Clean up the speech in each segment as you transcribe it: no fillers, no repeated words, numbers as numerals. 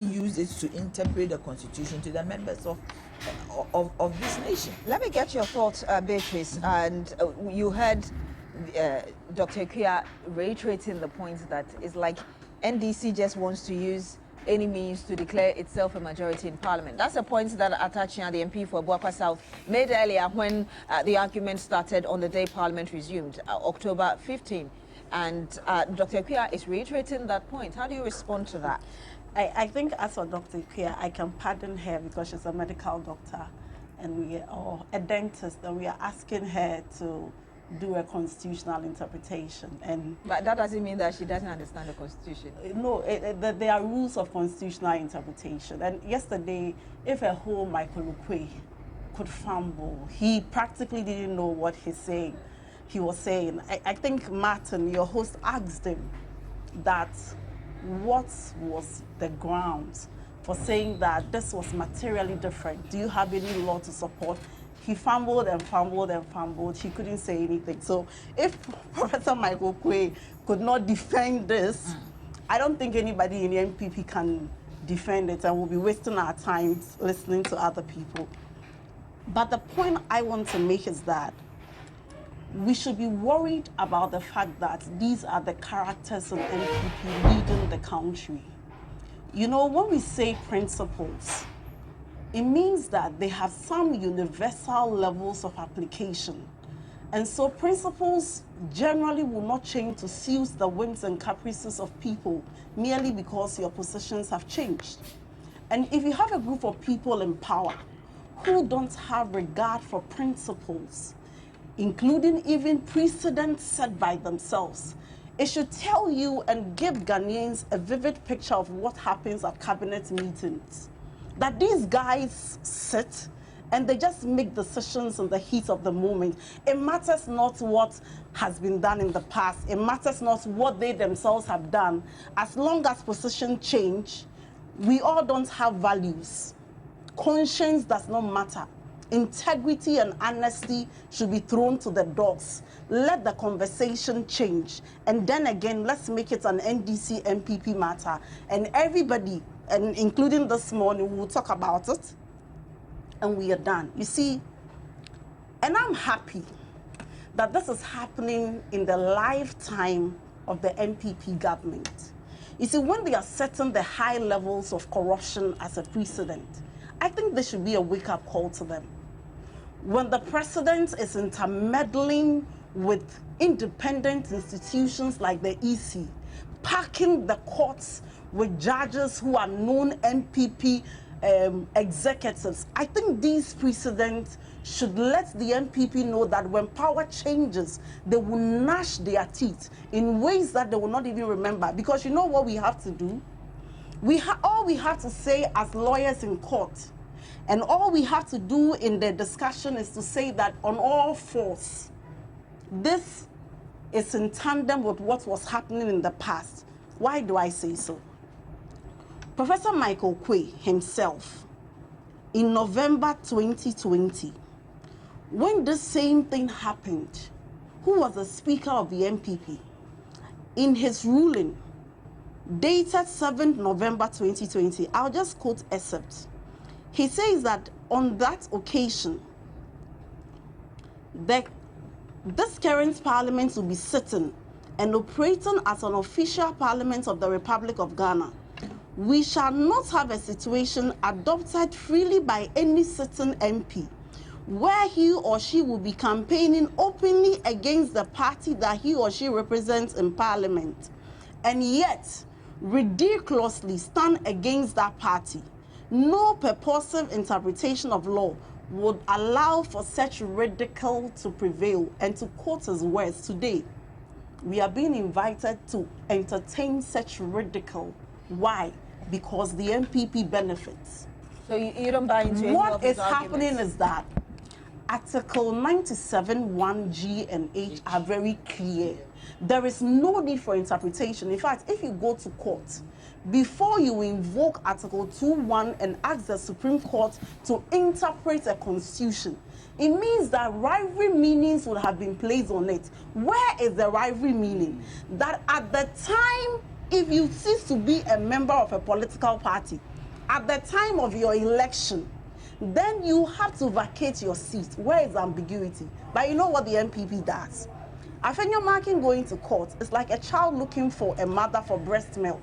use it to interpret the constitution to the members of this nation. Let me get your thoughts, Beatrice. And you heard Dr. Oquaye reiterating the point that it's like NDC just wants to use any means to declare itself a majority in parliament. That's a point that Atachia, the MP for Buakwa South, made earlier when the argument started on the day parliament resumed, October 15. And Dr. Oquaye is reiterating that point. How do you respond to that? I think as for Dr. Oquaye, I can pardon her because she's a medical doctor and or a dentist, and we are asking her to do a constitutional interpretation. But that doesn't mean that she doesn't understand the constitution. No, there are rules of constitutional interpretation. And yesterday, if a whole Michael Oquaye could fumble, he practically didn't know what he was saying. I think Martin, your host, asked him that what was the grounds for saying that this was materially different? Do you have any law to support? He fumbled and fumbled and fumbled. He couldn't say anything. So if Professor Michael Oquaye could not defend this, I don't think anybody in the MPP can defend it, and we'll be wasting our time listening to other people. But the point I want to make is that we should be worried about the fact that these are the characters of NPP leading the country. You know, when we say principles, it means that they have some universal levels of application. And so principles generally will not change to suit the whims and caprices of people merely because your positions have changed. And if you have a group of people in power who don't have regard for principles, including even precedents set by themselves, it should tell you and give Ghanaians a vivid picture of what happens at cabinet meetings. That these guys sit and they just make decisions in the heat of the moment. It matters not what has been done in the past. It matters not what they themselves have done. As long as positions change, we all don't have values. Conscience does not matter. Integrity and honesty should be thrown to the dogs. Let the conversation change. And then again, let's make it an NDC MPP matter. And everybody, and including this morning, will talk about it. And we are done. You see, and I'm happy that this is happening in the lifetime of the MPP government. You see, when they are setting the high levels of corruption as a precedent, I think there should be a wake-up call to them. When the president is intermeddling with independent institutions like the EC, packing the courts with judges who are known MPP executives, I think these precedents should let the MPP know that when power changes, they will gnash their teeth in ways that they will not even remember. Because you know what we have to do? All we have to say as lawyers in court, and all we have to do in the discussion is to say that on all fours, this is in tandem with what was happening in the past. Why do I say so? Professor Michael Oquaye himself, in November 2020, when the same thing happened, who was the Speaker of the MPP, in his ruling, dated 7th November 2020, I'll just quote excerpt. He says that on that occasion, this current parliament will be sitting and operating as an official parliament of the Republic of Ghana. We shall not have a situation adopted freely by any sitting MP, where he or she will be campaigning openly against the party that he or she represents in parliament, and yet ridiculously stand against that party. No purposive interpretation of law would allow for such ridicule to prevail. And to quote his words, today, we are being invited to entertain such ridicule. Why? Because the MPP benefits. So you don't buy into any What of his is happening arguments? is that Article 97(1)(g) and H are very clear. There is no need for interpretation. In fact, if you go to court, before you invoke Article 2(1) and ask the Supreme Court to interpret a constitution, it means that rivalry meanings would have been placed on it. Where is the rivalry meaning? That at the time if you cease to be a member of a political party at the time of your election, then you have to vacate your seat. Where is ambiguity? But you know what the MPP does? Afenyo-Markin going to court is like a child looking for a mother for breast milk.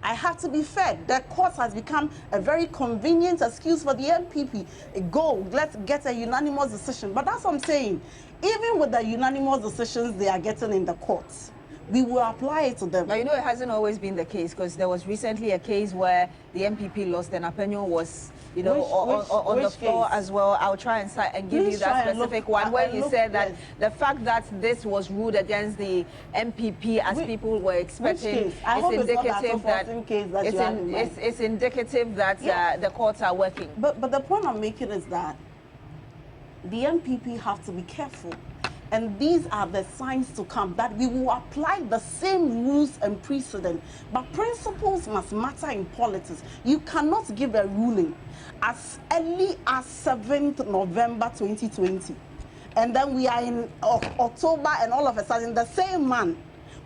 I have to be fed. The court has become a very convenient excuse for the MPP. Go, let's get a unanimous decision. But that's what I'm saying. Even with the unanimous decisions they are getting in the courts, we will apply it to them. But you know, it hasn't always been the case, because there was recently a case where the MPP lost and Afenyo was, you know, on the floor case? As well. I'll try and give you that specific one where he said that the fact that this was ruled against the MPP as people were expecting is indicative that it's indicative that the courts are working. But the point I'm making is that the MPP have to be careful. And these are the signs to come that we will apply the same rules and precedent. But principles must matter in politics. You cannot give a ruling as early as 7th November 2020. And then we are in October, and all of a sudden the same man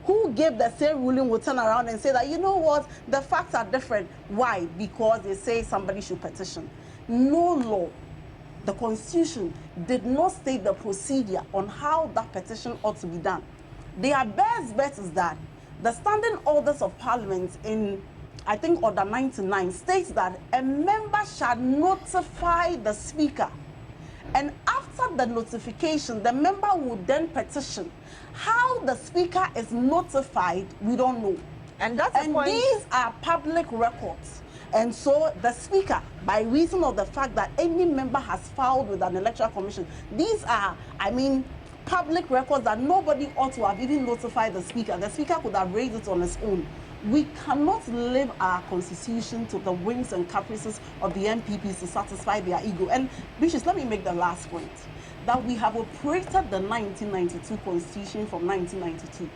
who gave the same ruling will turn around and say that, you know what, the facts are different. Why? Because they say somebody should petition. No law. The Constitution did not state the procedure on how that petition ought to be done. Their best bet is that the Standing Orders of Parliament in, I think, Order 99 states that a member shall notify the Speaker. And after the notification, the member would then petition. How the Speaker is notified, we don't know. And that's the point. These are public records. And so the Speaker, by reason of the fact that any member has filed with an electoral commission, these are, I mean, public records that nobody ought to have even notified the Speaker. The Speaker could have raised it on his own. We cannot live our constitution to the whims and caprices of the MPPs to satisfy their ego. And Beatrice, let me make the last point, that we have operated the 1992 constitution from 1992.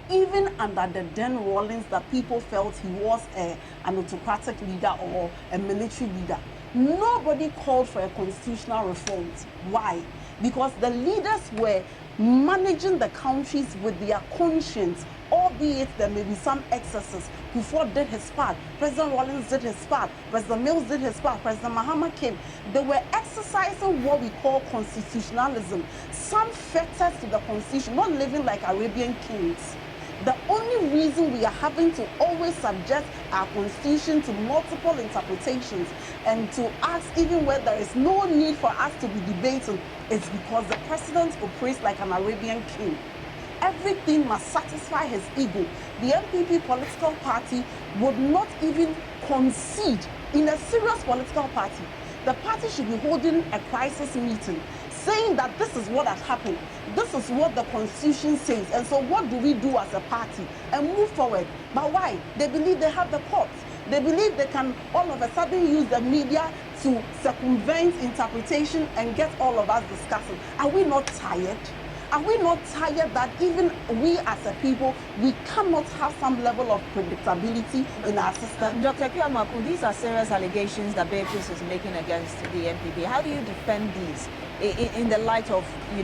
Even under the then Rawlings, that people felt he was an autocratic leader or a military leader, nobody called for a constitutional reform. Why? Because the leaders were managing the countries with their conscience, albeit there may be some excesses. Kufuor did his part, President Rawlings did his part, President Mills did his part, President Mahama came. They were exercising what we call constitutionalism, some fetters to the constitution, not living like Arabian kings. The only reason we are having to always subject our constitution to multiple interpretations and to ask even where there is no need for us to be debating is because the president operates like an Arabian king. Everything must satisfy his ego. The MPP political party would not even concede in a serious political party. The party should be holding a crisis meeting, saying that this is what has happened. This is what the Constitution says. And so what do we do as a party? And move forward. But why? They believe they have the courts. They believe they can all of a sudden use the media to circumvent interpretation and get all of us discussing. Are we not tired? Are we not tired that even we as a people, we cannot have some level of predictability in our system? Dr. Afenyo-Markin, these are serious allegations that Beatrice is making against the MPP. How do you defend these in the light of,